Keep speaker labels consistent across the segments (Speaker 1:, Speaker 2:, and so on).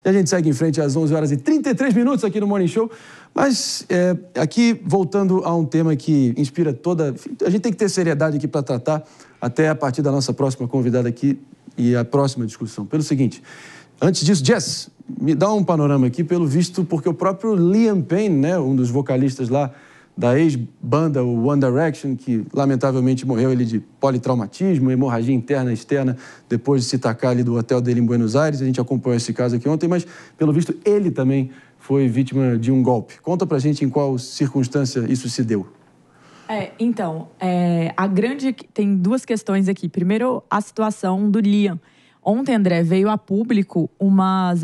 Speaker 1: E a gente segue em frente às 11h33 aqui no Morning Show. Mas aqui, voltando a um tema que inspira toda... A gente tem que ter seriedade aqui para tratar até a partir da nossa próxima convidada aqui e a próxima discussão. Pelo seguinte, antes disso, Jess, me dá um panorama aqui, pelo visto, porque o próprio Liam Payne, né, um dos vocalistas lá da ex-banda, o One Direction, que lamentavelmente morreu ele de politraumatismo, hemorragia interna e externa, depois de se tacar ali do hotel dele em Buenos Aires. A gente acompanhou esse caso aqui ontem, mas, pelo visto, ele também foi vítima de um golpe. Conta pra gente em qual circunstância isso se deu.
Speaker 2: Tem duas questões aqui. Primeiro, a situação do Liam. Ontem, André, veio a público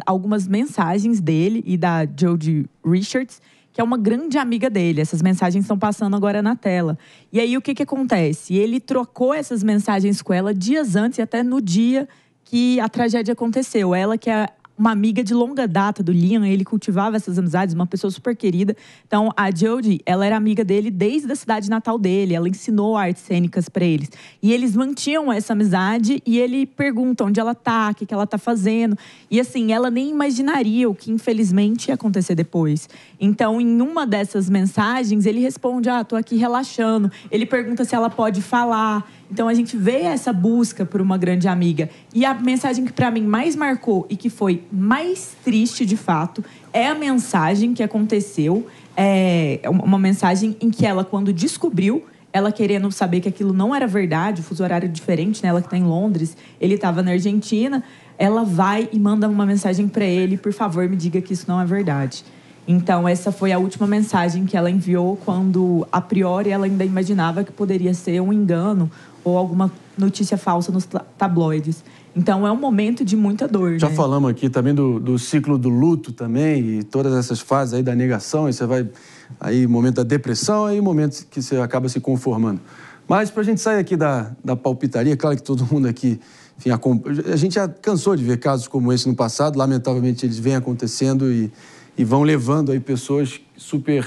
Speaker 2: algumas mensagens dele e da Jodie Richards, que é uma grande amiga dele. Essas mensagens estão passando agora na tela. E aí, o que acontece? Ele trocou essas mensagens com ela dias antes e até no dia que a tragédia aconteceu. Ela, que é uma amiga de longa data do Liam, ele cultivava essas amizades, uma pessoa super querida. Então, a Jodie, ela era amiga dele desde a cidade natal dele, ela ensinou artes cênicas para eles. E eles mantinham essa amizade e ele pergunta onde ela tá, o que ela tá fazendo. E assim, ela nem imaginaria o que infelizmente ia acontecer depois. Então, em uma dessas mensagens, ele responde, tô aqui relaxando. Ele pergunta se ela pode falar. Então, a gente vê essa busca por uma grande amiga. E a mensagem que, para mim, mais marcou e que foi mais triste, de fato, é a mensagem que aconteceu. É uma mensagem em que ela, quando descobriu, ela querendo saber que aquilo não era verdade, o fuso horário diferente, né? Ela que está em Londres, ele estava na Argentina, ela vai e manda uma mensagem para ele, por favor, me diga que isso não é verdade. Então, essa foi a última mensagem que ela enviou quando, a priori, ela ainda imaginava que poderia ser um engano ou alguma notícia falsa nos tabloides. Então, é um momento de muita dor.
Speaker 1: Já falamos aqui também do ciclo do luto também, e todas essas fases aí da negação, e você vai... Aí, momento da depressão, aí momento que você acaba se conformando. Mas, para a gente sair aqui da palpitaria, claro que todo mundo aqui... Enfim, a gente já cansou de ver casos como esse no passado, lamentavelmente eles vêm acontecendo e vão levando aí pessoas super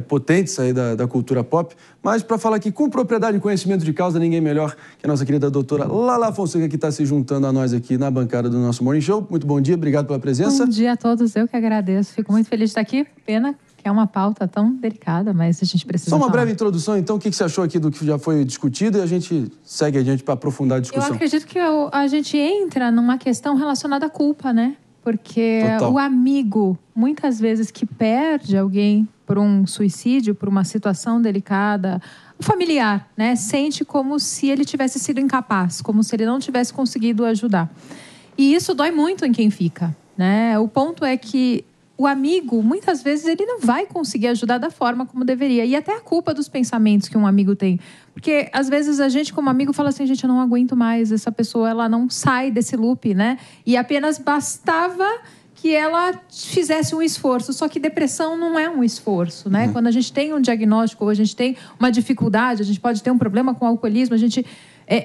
Speaker 1: potentes aí da cultura pop. Mas para falar aqui com propriedade e conhecimento de causa, ninguém melhor que a nossa querida doutora Lala Fonseca, que está se juntando a nós aqui na bancada do nosso Morning Show. Muito bom dia, obrigado pela presença.
Speaker 3: Bom dia a todos, eu que agradeço. Fico muito feliz de estar aqui. Pena que é uma pauta tão delicada, mas a gente precisa
Speaker 1: falar. Só uma
Speaker 3: falar.
Speaker 1: breve introdução, então, o que você achou aqui do que já foi discutido e a gente segue adiante para aprofundar a discussão.
Speaker 3: Eu acredito que a gente entra numa questão relacionada à culpa, né? Porque o amigo, muitas vezes, que perde alguém por um suicídio, por uma situação delicada, o familiar, né? Sente como se ele tivesse sido incapaz, como se ele não tivesse conseguido ajudar. E isso dói muito em quem fica, né? O ponto é que o amigo, muitas vezes, ele não vai conseguir ajudar da forma como deveria. E até a culpa dos pensamentos que um amigo tem. Porque, às vezes, a gente, como amigo, fala assim, gente, eu não aguento mais. Essa pessoa, ela não sai desse loop, né? E apenas bastava que ela fizesse um esforço. Só que depressão não é um esforço, né? Quando a gente tem um diagnóstico ou a gente tem uma dificuldade, a gente pode ter um problema com o alcoolismo, a gente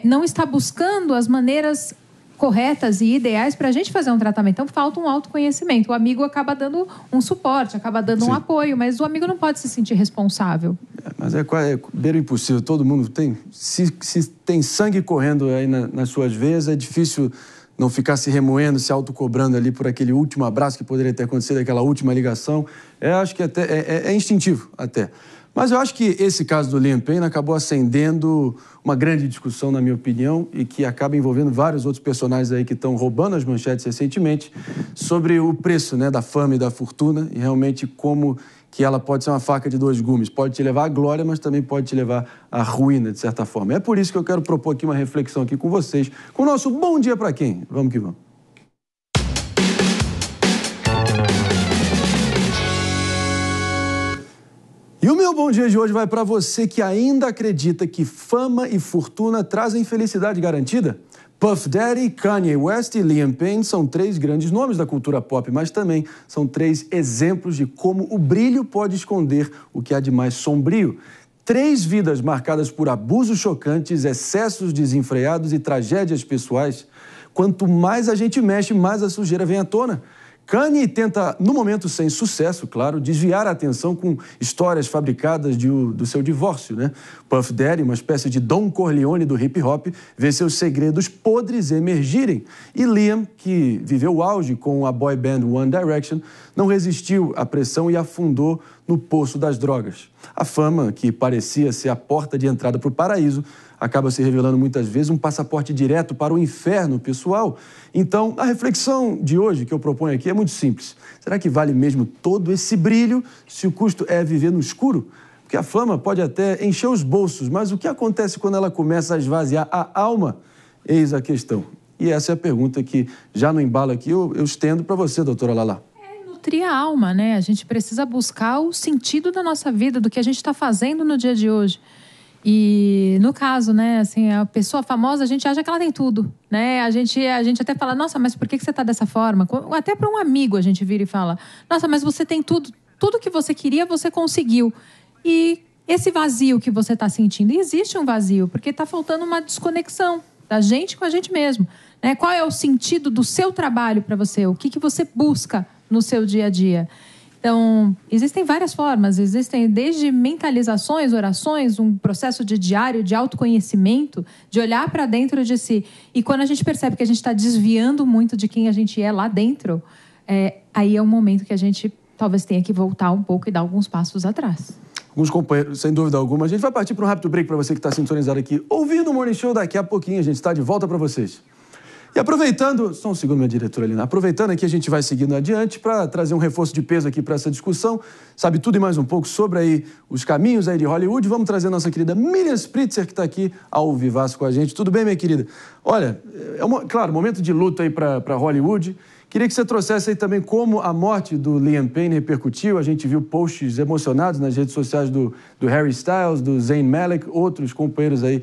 Speaker 3: não está buscando as maneiras corretas e ideais para a gente fazer um tratamento. Então, falta um autoconhecimento. O amigo acaba dando um suporte, acaba dando um apoio, mas o amigo não pode se sentir responsável.
Speaker 1: Mas é beira impossível. Todo mundo tem... Se tem sangue correndo aí nas suas veias, é difícil não ficar se remoendo, se autocobrando ali por aquele último abraço que poderia ter acontecido, aquela última ligação. Acho que até é instintivo, até. Mas eu acho que esse caso do Liam Payne acabou acendendo uma grande discussão, na minha opinião, e que acaba envolvendo vários outros personagens aí que estão roubando as manchetes recentemente, sobre o preço, né, da fama e da fortuna, e realmente como que ela pode ser uma faca de dois gumes. Pode te levar à glória, mas também pode te levar à ruína, de certa forma. É por isso que eu quero propor aqui uma reflexão aqui com vocês, com o nosso Bom Dia Pra Quem. Vamos que vamos. E o meu bom dia de hoje vai para você que ainda acredita que fama e fortuna trazem felicidade garantida. Puff Daddy, Kanye West e Liam Payne são 3 grandes nomes da cultura pop, mas também são 3 exemplos de como o brilho pode esconder o que há de mais sombrio. 3 vidas marcadas por abusos chocantes, excessos desenfreados e tragédias pessoais. Quanto mais a gente mexe, mais a sujeira vem à tona. Kanye tenta, no momento sem sucesso, claro, desviar a atenção com histórias fabricadas do seu divórcio, né? Puff Daddy, uma espécie de Don Corleone do hip-hop, vê seus segredos podres emergirem. E Liam, que viveu o auge com a boy band One Direction, não resistiu à pressão e afundou no poço das drogas. A fama, que parecia ser a porta de entrada para o paraíso, acaba se revelando muitas vezes um passaporte direto para o inferno pessoal. Então, a reflexão de hoje que eu proponho aqui é muito simples. Será que vale mesmo todo esse brilho se o custo é viver no escuro? Porque a fama pode até encher os bolsos, mas o que acontece quando ela começa a esvaziar a alma? Eis a questão. E essa é a pergunta que, já no embalo aqui, eu estendo para você, doutora Lala.
Speaker 3: Nutrir a alma, né? A gente precisa buscar o sentido da nossa vida, do que a gente está fazendo no dia de hoje. E no caso, né, assim, a pessoa famosa, a gente acha que ela tem tudo, né? A gente até fala, nossa, mas por que você está dessa forma? Até para um amigo a gente vira e fala, nossa, mas você tem tudo, tudo que você queria, você conseguiu. E esse vazio que você está sentindo, e existe um vazio, porque está faltando uma desconexão da gente com a gente mesmo, né? Qual é o sentido do seu trabalho para você? O que você busca no seu dia a dia? Então, existem várias formas, existem desde mentalizações, orações, um processo de diário, de autoconhecimento, de olhar para dentro de si. E quando a gente percebe que a gente está desviando muito de quem a gente é lá dentro, aí é um momento que a gente talvez tenha que voltar um pouco e dar alguns passos atrás.
Speaker 1: Alguns companheiros, sem dúvida alguma. A gente vai partir para um rápido break para você que está sintonizado aqui. Ouvindo o Morning Show, daqui a pouquinho a gente está de volta para vocês. E aproveitando, só um segundo, minha diretora ali, aproveitando aqui, a gente vai seguindo adiante para trazer um reforço de peso aqui para essa discussão. Sabe tudo e mais um pouco sobre aí os caminhos aí de Hollywood. Vamos trazer a nossa querida Miriam Spritzer, que está aqui ao vivaço com a gente. Tudo bem, minha querida? Olha, claro, momento de luta aí para Hollywood. Queria que você trouxesse aí também como a morte do Liam Payne repercutiu. A gente viu posts emocionados nas redes sociais do Harry Styles, do Zayn Malik, outros companheiros aí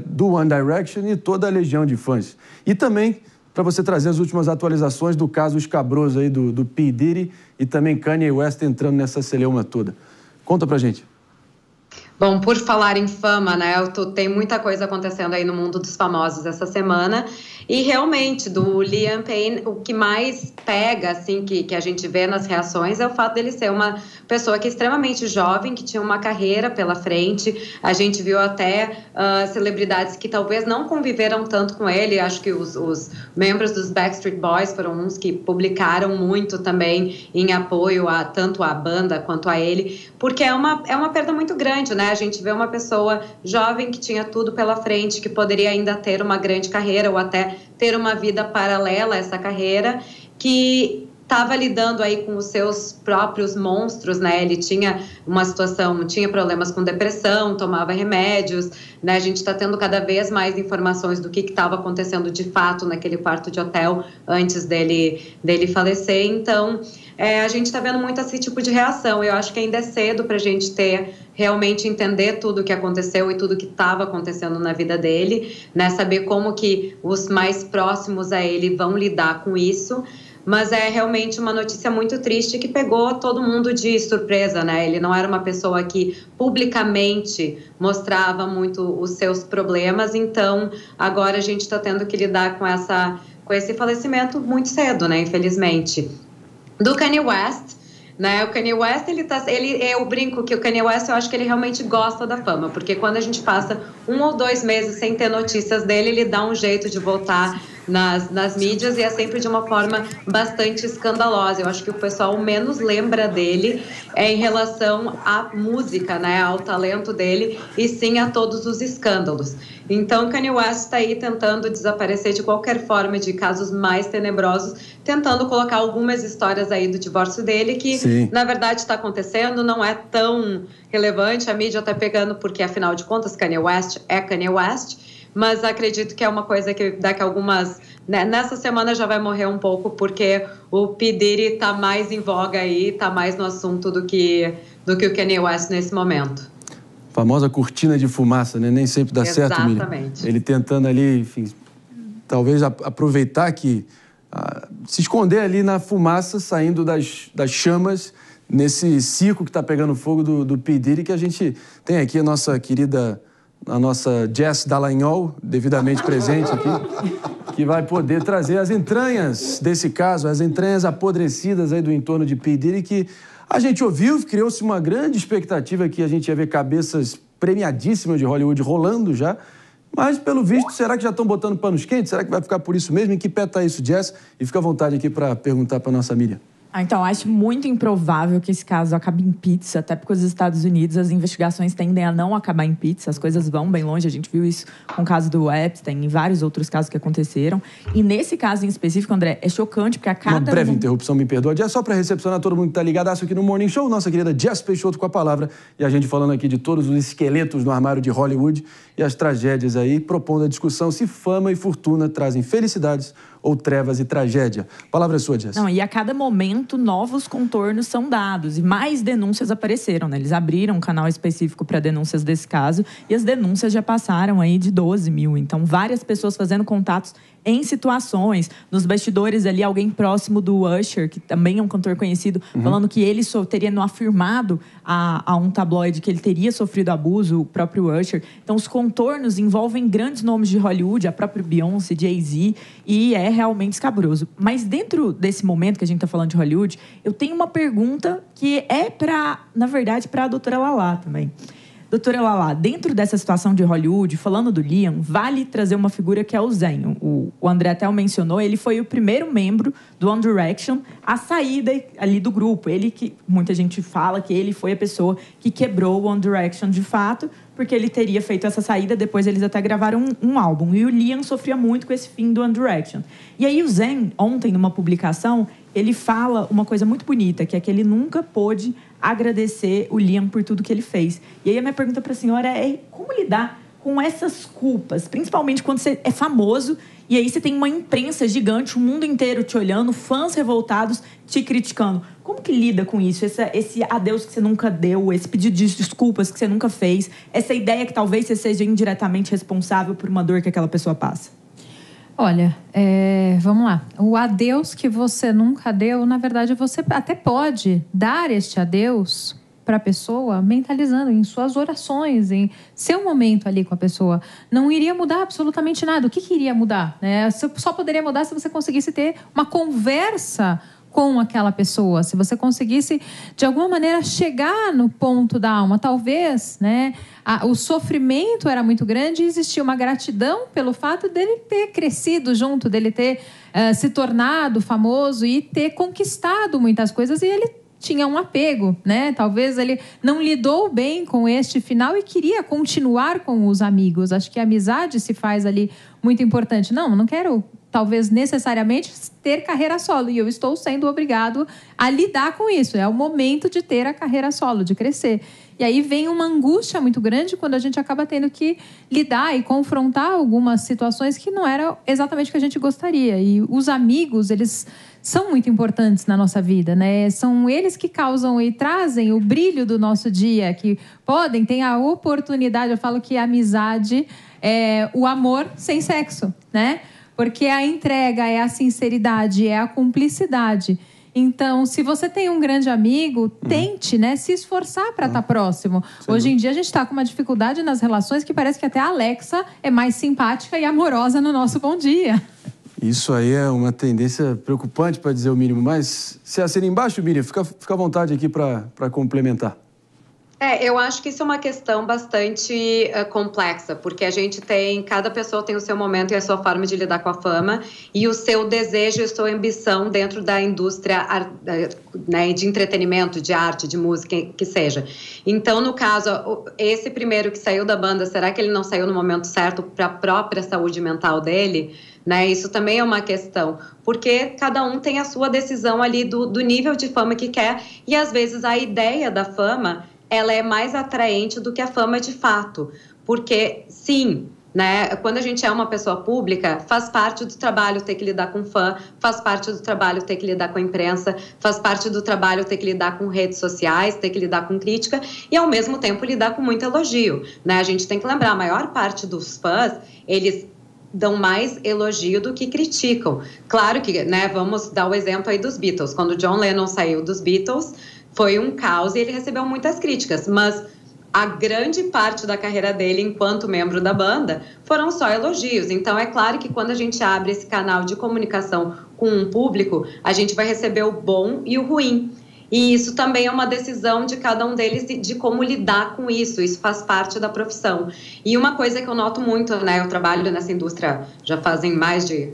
Speaker 1: do One Direction e toda a legião de fãs. E também para você trazer as últimas atualizações do caso escabroso aí do P. Diddy e também Kanye West entrando nessa celeuma toda. Conta pra gente.
Speaker 4: Bom, por falar em fama, né, tem muita coisa acontecendo aí no mundo dos famosos essa semana. E realmente, do Liam Payne, o que mais pega, assim, que a gente vê nas reações é o fato dele ser uma pessoa que é extremamente jovem, que tinha uma carreira pela frente. A gente viu até celebridades que talvez não conviveram tanto com ele. Acho que os membros dos Backstreet Boys foram uns que publicaram muito também em apoio tanto à banda quanto a ele, porque é uma perda muito grande, né? A gente vê uma pessoa jovem que tinha tudo pela frente, que poderia ainda ter uma grande carreira ou até ter uma vida paralela a essa carreira, que estava lidando aí com os seus próprios monstros, né? Ele tinha tinha problemas com depressão, tomava remédios, né? A gente está tendo cada vez mais informações do que estava acontecendo de fato naquele quarto de hotel antes dele falecer. Então, a gente está vendo muito esse tipo de reação. Eu acho que ainda é cedo para a gente realmente entender tudo o que aconteceu e tudo o que estava acontecendo na vida dele, né? Saber como que os mais próximos a ele vão lidar com isso. Mas é realmente uma notícia muito triste que pegou todo mundo de surpresa, né? Ele não era uma pessoa que publicamente mostrava muito os seus problemas, então agora a gente está tendo que lidar com esse falecimento muito cedo, né? Infelizmente. Do Kanye West, né? O Kanye West, eu brinco que o Kanye West, eu acho que ele realmente gosta da fama, porque quando a gente passa 1 ou 2 meses sem ter notícias dele, ele dá um jeito de voltar nas mídias e é sempre de uma forma bastante escandalosa. Eu acho que o pessoal menos lembra dele em relação à música, né, ao talento dele, e sim a todos os escândalos. Então, Kanye West está aí tentando desaparecer de qualquer forma de casos mais tenebrosos, tentando colocar algumas histórias aí do divórcio dele, que sim, na verdade está acontecendo, não é tão relevante, a mídia está pegando porque, afinal de contas, Kanye West é Kanye West, mas acredito que é uma coisa que daqui a algumas... Nessa semana já vai morrer um pouco, porque o P. Diddy está mais em voga aí, está mais no assunto do que o Kanye West nesse momento.
Speaker 1: Famosa cortina de fumaça, né? Nem sempre dá certo, Miriam.
Speaker 4: Exatamente.
Speaker 1: Ele tentando ali, enfim, talvez aproveitar se esconder ali na fumaça, saindo das chamas, nesse circo que está pegando fogo do P. Diddy, que a gente tem aqui a nossa querida a nossa Jess Dallagnol, devidamente presente aqui, que vai poder trazer as entranhas desse caso, as entranhas apodrecidas aí do entorno de P. Diddy, que a gente ouviu, criou-se uma grande expectativa que a gente ia ver cabeças premiadíssimas de Hollywood rolando já, mas, pelo visto, será que já estão botando panos quentes? Será que vai ficar por isso mesmo? Em que pé está isso, Jess? E fica à vontade aqui para perguntar para nossa Miriam.
Speaker 2: Então, acho muito improvável que esse caso acabe em pizza, até porque os Estados Unidos, as investigações tendem a não acabar em pizza, as coisas vão bem longe, a gente viu isso com o caso do Epstein e vários outros casos que aconteceram. E nesse caso em específico, André, é chocante, porque a cada...
Speaker 1: Uma breve interrupção, me perdoa. É só para recepcionar todo mundo que está ligadaço aqui no Morning Show, nossa querida Jess Peixoto com a palavra, e a gente falando aqui de todos os esqueletos no armário de Hollywood e as tragédias aí, propondo a discussão se fama e fortuna trazem felicidades ou trevas e tragédia. A palavra é sua, Jess.
Speaker 2: Não, e a cada momento, novos contornos são dados e mais denúncias apareceram, né? Eles abriram um canal específico para denúncias desse caso e as denúncias já passaram aí de 12 mil. Então, várias pessoas fazendo contatos em situações, nos bastidores ali, alguém próximo do Usher, que também é um cantor conhecido, falando que ele teria afirmado a um tabloide que ele teria sofrido abuso, o próprio Usher. Então, os contornos envolvem grandes nomes de Hollywood, a própria Beyoncé, Jay-Z, e é realmente escabroso. Mas dentro desse momento que a gente está falando de Hollywood, eu tenho uma pergunta que é na verdade, para a doutora Lala também. Doutora Lala, dentro dessa situação de Hollywood, falando do Liam, vale trazer uma figura que é o Zayn. O André até o mencionou, ele foi o primeiro membro do One Direction a sair ali do grupo. Ele que, muita gente fala que ele foi a pessoa que quebrou o One Direction de fato, porque ele teria feito essa saída, depois eles até gravaram um álbum. E o Liam sofria muito com esse fim do One Direction. E aí o Zayn, ontem, numa publicação, ele fala uma coisa muito bonita, que é que ele nunca pôde agradecer o Liam por tudo que ele fez. E aí a minha pergunta para a senhora é como lidar com essas culpas, principalmente quando você é famoso e aí você tem uma imprensa gigante, o mundo inteiro te olhando, fãs revoltados te criticando. Como que lida com isso? Esse adeus que você nunca deu, esse pedido de desculpas que você nunca fez, essa ideia que talvez você seja indiretamente responsável por uma dor que aquela pessoa passa?
Speaker 3: Olha, vamos lá. O adeus que você nunca deu, na verdade, você até pode dar este adeus para a pessoa mentalizando em suas orações, em seu momento ali com a pessoa. Não iria mudar absolutamente nada. O que iria mudar? Só poderia mudar se você conseguisse ter uma conversa com aquela pessoa, se você conseguisse, de alguma maneira, chegar no ponto da alma. Talvez, o sofrimento era muito grande e existia uma gratidão pelo fato dele ter crescido junto, dele ter se tornado famoso e ter conquistado muitas coisas, e ele tinha um apego, Talvez ele não lidou bem com este final e queria continuar com os amigos. Acho que a amizade se faz ali muito importante. Não quero, talvez, necessariamente ter carreira solo. E eu estou sendo obrigado a lidar com isso. É o momento de ter a carreira solo, de crescer. E aí vem uma angústia muito grande quando a gente acaba tendo que lidar e confrontar algumas situações que não era exatamente o que a gente gostaria. E os amigos, eles são muito importantes na nossa vida, São eles que causam e trazem o brilho do nosso dia, que têm a oportunidade. Eu falo que a amizade é o amor sem sexo, Porque a entrega é a sinceridade, é a cumplicidade. Então, se você tem um grande amigo, tente, se esforçar para estar próximo. Hoje em dia, a gente está com uma dificuldade nas relações que parece que até a Alexa é mais simpática e amorosa no nosso bom dia.
Speaker 1: Isso aí é uma tendência preocupante, para dizer o mínimo. Mas, se assina embaixo, Miriam, fica à vontade aqui para complementar.
Speaker 4: Eu acho que isso é uma questão bastante complexa, porque cada pessoa tem o seu momento e a sua forma de lidar com a fama e o seu desejo e a sua ambição dentro da indústria de entretenimento, de arte, de música, que seja. Então, no caso, esse primeiro que saiu da banda, será que ele não saiu no momento certo para a própria saúde mental dele? Isso também é uma questão, porque cada um tem a sua decisão ali do nível de fama que quer e, às vezes, a ideia da fama ela é mais atraente do que a fama de fato. Porque, sim, quando a gente é uma pessoa pública, faz parte do trabalho ter que lidar com fã, faz parte do trabalho ter que lidar com a imprensa, faz parte do trabalho ter que lidar com redes sociais, ter que lidar com crítica e, ao mesmo tempo, lidar com muito elogio. A gente tem que lembrar, a maior parte dos fãs, eles dão mais elogio do que criticam. Claro que, vamos dar o exemplo aí dos Beatles. Quando o John Lennon saiu dos Beatles, foi um caos e ele recebeu muitas críticas, mas a grande parte da carreira dele enquanto membro da banda foram só elogios. Então, é claro que quando a gente abre esse canal de comunicação com um público, a gente vai receber o bom e o ruim. E isso também é uma decisão de cada um deles de como lidar com isso. Isso faz parte da profissão. E uma coisa que eu noto muito, né? Eu trabalho nessa indústria já fazem mais de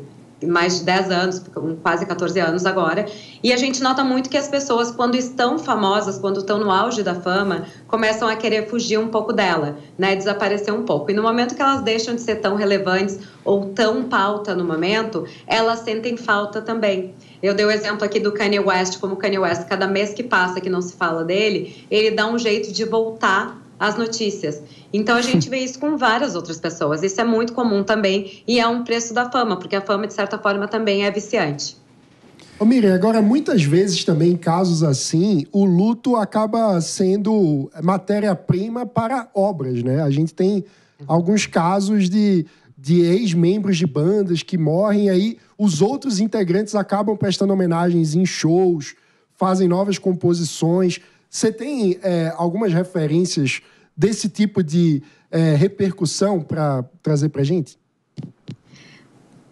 Speaker 4: 10 anos, quase 14 anos agora, e a gente nota muito que as pessoas, quando estão famosas, quando estão no auge da fama, começam a querer fugir um pouco dela, né, desaparecer um pouco. E no momento que elas deixam de ser tão relevantes ou tão pauta no momento, elas sentem falta também. Eu dei o exemplo aqui do Kanye West, como o Kanye West, cada mês que passa que não se fala dele, ele dá um jeito de voltar às notícias. Então, a gente vê isso com várias outras pessoas. Isso é muito comum também e é um preço da fama, porque a fama, de certa forma, também é viciante.
Speaker 5: Ô Miriam, agora, muitas vezes também, em casos assim, o luto acaba sendo matéria-prima para obras, né? A gente tem alguns casos de ex-membros de bandas que morrem, aí os outros integrantes acabam prestando homenagens em shows, fazem novas composições. Você tem algumas referências desse tipo de repercussão para trazer para a gente?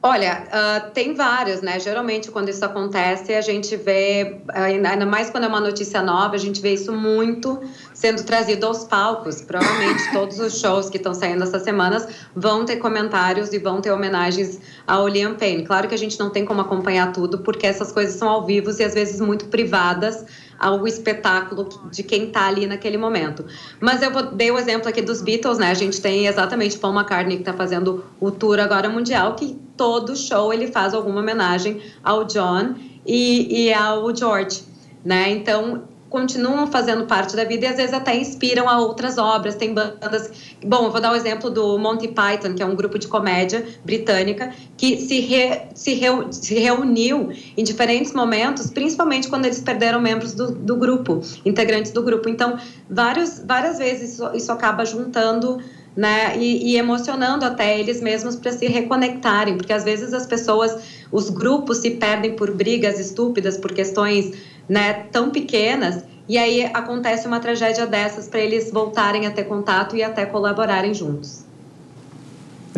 Speaker 4: Olha, tem vários, né? Geralmente, quando isso acontece, a gente vê, ainda mais quando é uma notícia nova, a gente vê isso muito sendo trazido aos palcos. Provavelmente todos os shows que estão saindo essas semanas vão ter comentários e vão ter homenagens ao Liam Payne. Claro que a gente não tem como acompanhar tudo, porque essas coisas são ao vivo e às vezes muito privadas ao espetáculo de quem está ali naquele momento. Mas eu dei o exemplo aqui dos Beatles, né? A gente tem exatamente Paul McCartney, que está fazendo o tour agora mundial, que todo show ele faz alguma homenagem ao John e ao George, né? Então, continuam fazendo parte da vida e às vezes até inspiram a outras obras. Tem bandas... Bom, eu vou dar o exemplo do Monty Python, que é um grupo de comédia britânica que se reuniu em diferentes momentos, principalmente quando eles perderam membros do grupo, integrantes do grupo. Então, várias vezes isso acaba juntando, né, e emocionando até eles mesmos para se reconectarem, porque às vezes as pessoas, os grupos se perdem por brigas estúpidas, por questões, né, tão pequenas, e aí acontece uma tragédia dessas para eles voltarem a ter contato e até colaborarem juntos.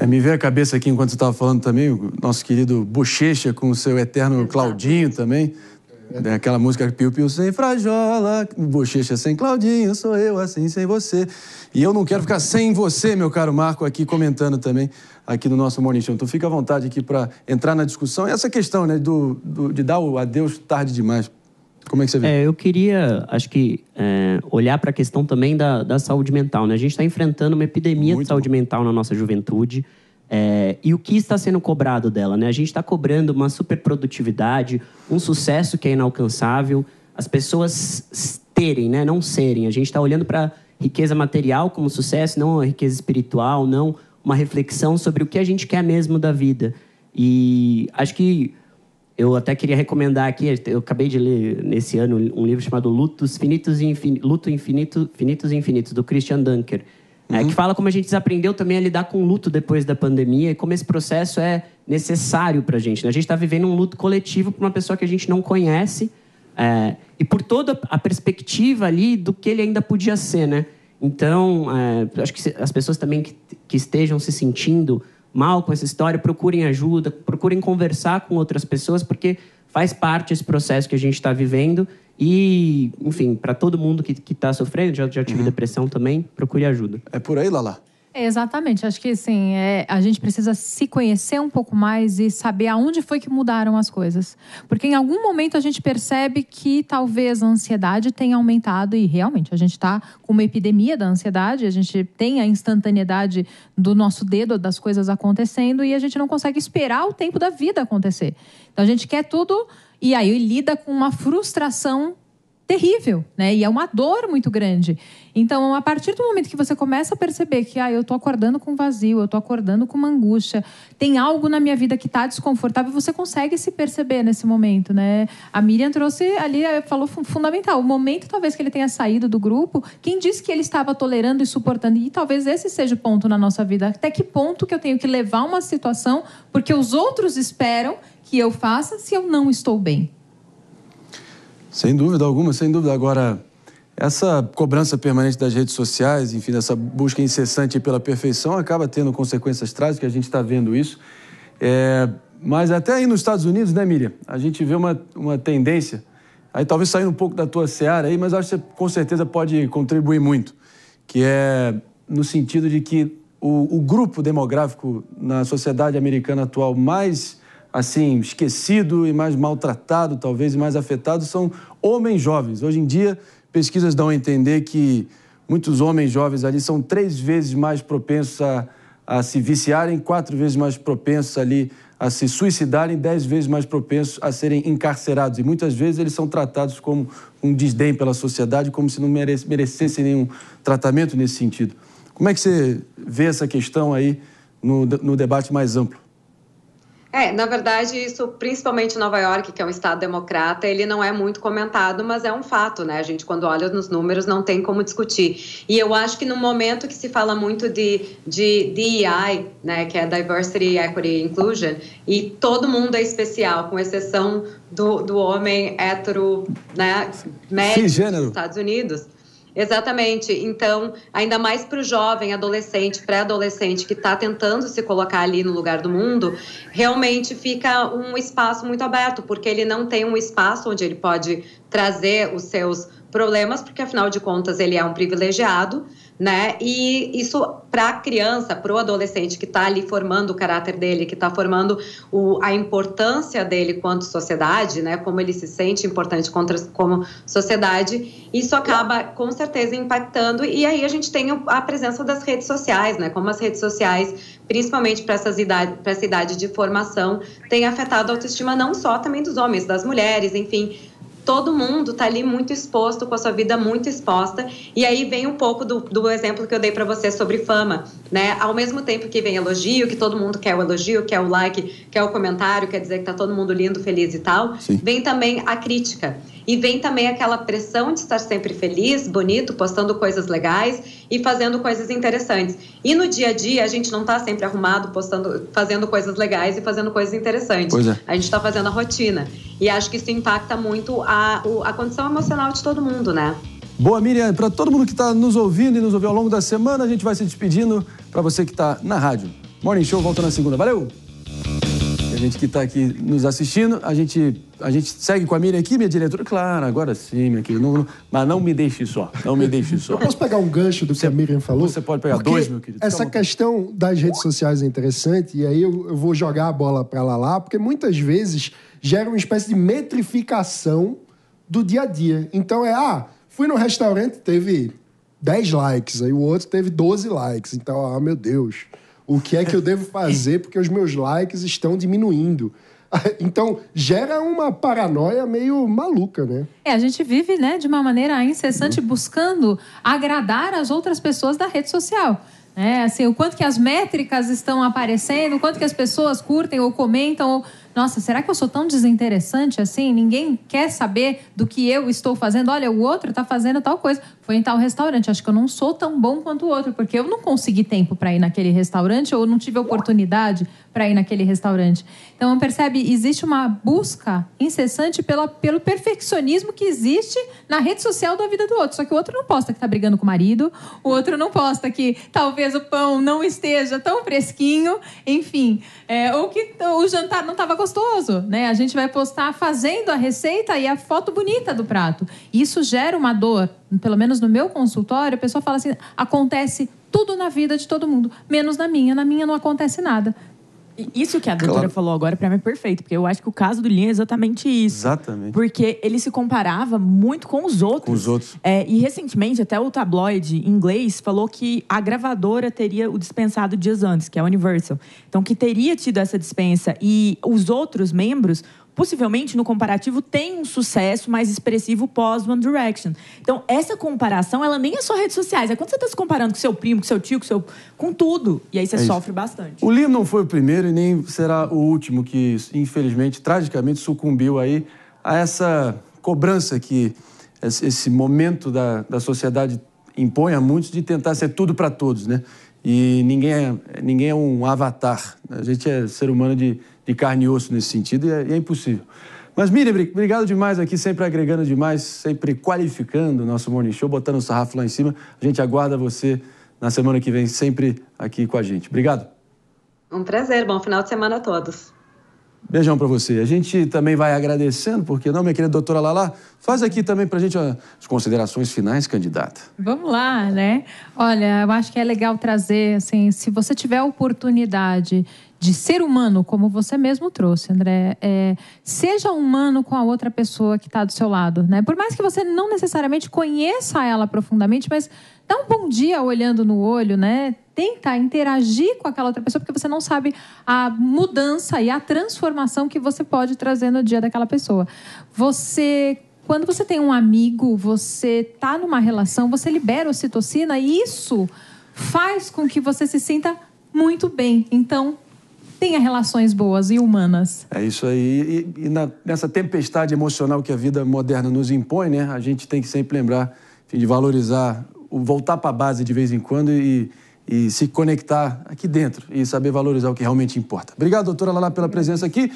Speaker 1: Me veio a cabeça aqui, enquanto você estava falando também, o nosso querido Bochecha com o seu eterno Claudinho também. Aquela música Piu Piu sem frajola, Bochecha sem Claudinho, sou eu assim sem você. E eu não quero ficar sem você, meu caro Marco, aqui comentando também aqui no nosso Morning Show. Então fica à vontade aqui para entrar na discussão. E essa questão, né, de dar o adeus tarde demais. Como é que você vê?
Speaker 6: Eu queria, acho que, olhar para a questão também da saúde mental, né? A gente está enfrentando uma epidemia de saúde mental na nossa juventude. E o que está sendo cobrado dela, né? A gente está cobrando uma superprodutividade, um sucesso que é inalcançável, as pessoas terem, né? Não serem. A gente está olhando para riqueza material como sucesso, não a riqueza espiritual, não uma reflexão sobre o que a gente quer mesmo da vida. E acho que eu até queria recomendar aqui, eu acabei de ler nesse ano um livro chamado Lutos Finitos e Infinitos, do Christian Dunker, que fala como a gente desaprendeu também a lidar com o luto depois da pandemia e como esse processo é necessário para a gente, né? A gente está vivendo um luto coletivo por uma pessoa que a gente não conhece e por toda a perspectiva ali do que ele ainda podia ser, né? Então, acho que as pessoas também que estejam se sentindo mal com essa história, procurem ajuda, procurem conversar com outras pessoas, porque faz parte desse processo que a gente está vivendo e, enfim, para todo mundo que está sofrendo, já tive depressão também, procure ajuda.
Speaker 1: É por aí, Lala?
Speaker 3: Exatamente, acho que assim, a gente precisa se conhecer um pouco mais e saber aonde foi que mudaram as coisas. Porque em algum momento a gente percebe que talvez a ansiedade tenha aumentado e realmente a gente está com uma epidemia da ansiedade, a gente tem a instantaneidade do nosso dedo das coisas acontecendo e a gente não consegue esperar o tempo da vida acontecer. Então a gente quer tudo e aí lida com uma frustração terrível, né? E é uma dor muito grande. Então, a partir do momento que você começa a perceber que eu tô acordando com vazio, eu tô acordando com uma angústia, tem algo na minha vida que tá desconfortável, você consegue se perceber nesse momento, né? A Miriam trouxe ali, falou fundamental, o momento talvez que ele tenha saído do grupo, quem disse que ele estava tolerando e suportando? E talvez esse seja o ponto na nossa vida. Até que ponto que eu tenho que levar uma situação porque os outros esperam que eu faça se eu não estou bem?
Speaker 1: Sem dúvida alguma, sem dúvida. Agora, essa cobrança permanente das redes sociais, enfim, essa busca incessante pela perfeição, acaba tendo consequências trágicas, a gente está vendo isso. Mas até aí nos Estados Unidos, né, Miriam, a gente vê uma tendência, aí talvez saindo um pouco da tua seara aí, mas acho que você com certeza pode contribuir muito, que é no sentido de que o grupo demográfico na sociedade americana atual mais, assim, esquecido e mais maltratado, talvez, e mais afetado, são homens jovens. Hoje em dia, pesquisas dão a entender que muitos homens jovens ali são 3 vezes mais propensos a se viciarem, 4 vezes mais propensos ali a se suicidarem, 10 vezes mais propensos a serem encarcerados. E muitas vezes eles são tratados como um desdém pela sociedade, como se não merecessem nenhum tratamento nesse sentido. Como é que você vê essa questão aí no debate mais amplo?
Speaker 4: Na verdade, isso, principalmente em Nova York, que é um estado democrata, ele não é muito comentado, mas é um fato, né? A gente, quando olha nos números, não tem como discutir. E eu acho que no momento que se fala muito de DEI, né, que é Diversity, Equity, Inclusion, e todo mundo é especial, com exceção do homem hétero, né, médio dos Estados Unidos. Exatamente. Então, ainda mais para o jovem, adolescente, pré-adolescente que está tentando se colocar ali no lugar do mundo, realmente fica um espaço muito aberto, porque ele não tem um espaço onde ele pode trazer os seus problemas, porque afinal de contas ele é um privilegiado, né? E isso para a criança, para o adolescente que está ali formando o caráter dele, que está formando a importância dele quanto sociedade, né? Como ele se sente importante como sociedade, isso acaba com certeza impactando. E aí a gente tem a presença das redes sociais, né? Como as redes sociais, principalmente para essa idade de formação, têm afetado a autoestima não só também dos homens, das mulheres, enfim. Todo mundo está ali muito exposto, com a sua vida muito exposta. E aí vem um pouco do exemplo que eu dei para você sobre fama, né? Ao mesmo tempo que vem elogio, que todo mundo quer o elogio, quer o like, quer o comentário, quer dizer que tá todo mundo lindo, feliz e tal. Sim. Vem também a crítica. E vem também aquela pressão de estar sempre feliz, bonito, postando coisas legais e fazendo coisas interessantes. E no dia a dia, a gente não está sempre arrumado, fazendo coisas legais e fazendo coisas interessantes. Pois é. A gente está fazendo a rotina. E acho que isso impacta muito a condição emocional de todo mundo, né?
Speaker 1: Boa, Miriam. Para todo mundo que está nos ouvindo e nos ouviu ao longo da semana, a gente vai se despedindo. Para você que está na rádio. Morning Show volta na segunda. Valeu! A gente que está aqui nos assistindo, a gente segue com a Miriam aqui, minha diretora. Claro, agora sim, minha querida. Mas não me deixe só, não me deixe só.
Speaker 5: Eu posso pegar um gancho do que a Miriam falou?
Speaker 1: Você pode pegar dois, meu querido.
Speaker 5: Essa questão das redes sociais é interessante, e aí eu vou jogar a bola para Lala, porque muitas vezes gera uma espécie de metrificação do dia a dia. Então fui no restaurante, teve 10 likes, aí o outro teve 12 likes. Então, meu Deus... O que é que eu devo fazer porque os meus likes estão diminuindo? Então, gera uma paranoia meio maluca, né?
Speaker 3: A gente vive, né, de uma maneira incessante buscando agradar as outras pessoas da rede social. Assim, o quanto que as métricas estão aparecendo, o quanto que as pessoas curtem ou comentam... ou nossa, será que eu sou tão desinteressante assim? Ninguém quer saber do que eu estou fazendo. Olha, o outro está fazendo tal coisa. Foi em tal restaurante. Acho que eu não sou tão bom quanto o outro, porque eu não consegui tempo para ir naquele restaurante ou não tive oportunidade para ir naquele restaurante. Então, percebe, existe uma busca incessante pelo perfeccionismo que existe na rede social da vida do outro. Só que o outro não posta que está brigando com o marido, o outro não posta que talvez o pão não esteja tão fresquinho, enfim, ou que o jantar não estava gostoso, né? A gente vai postar fazendo a receita e a foto bonita do prato. Isso gera uma dor, pelo menos no meu consultório, a pessoa fala assim, acontece tudo na vida de todo mundo, menos na minha não acontece nada.
Speaker 2: Isso que a doutora falou agora, para mim, é perfeito. Porque eu acho que o caso do Liam é exatamente isso.
Speaker 1: Exatamente.
Speaker 2: Porque ele se comparava muito com os outros.
Speaker 1: Com os outros.
Speaker 2: E recentemente, até o tabloide inglês falou que a gravadora teria o dispensado dias antes, que é a Universal. Então, que teria tido essa dispensa. E os outros membros... possivelmente, no comparativo, tem um sucesso mais expressivo pós One Direction. Então, essa comparação, ela nem é só redes sociais. É quando você está se comparando com seu primo, com seu tio, com tudo. E aí você sofre bastante.
Speaker 1: O Liam não foi o primeiro e nem será o último que, infelizmente, tragicamente, sucumbiu aí a essa cobrança que esse momento da sociedade impõe a muitos de tentar ser tudo para todos, né? E ninguém é um avatar. A gente é ser humano de carne e osso nesse sentido e é impossível. Mas, Miriam, obrigado demais aqui, sempre agregando demais, sempre qualificando o nosso Morning Show, botando o sarrafo lá em cima. A gente aguarda você na semana que vem, sempre aqui com a gente. Obrigado.
Speaker 4: Um prazer, bom final de semana a todos.
Speaker 1: Beijão para você. A gente também vai agradecendo, porque não, minha querida doutora Lala, faz aqui também para a gente as considerações finais, candidata.
Speaker 3: Vamos lá, né? Olha, eu acho que é legal trazer, assim, se você tiver a oportunidade de ser humano, como você mesmo trouxe, André, seja humano com a outra pessoa que está do seu lado, né? Por mais que você não necessariamente conheça ela profundamente, mas dá um bom dia olhando no olho, né? Tenta interagir com aquela outra pessoa, porque você não sabe a mudança e a transformação que você pode trazer no dia daquela pessoa. Quando você tem um amigo, você está numa relação, você libera ocitocina e isso faz com que você se sinta muito bem. Então, tenha relações boas e humanas.
Speaker 1: É isso aí. E nessa tempestade emocional que a vida moderna nos impõe, né? A gente tem que sempre lembrar, enfim, de valorizar, voltar para a base de vez em quando e se conectar aqui dentro e saber valorizar o que realmente importa. Obrigado, doutora Lala, pela presença aqui.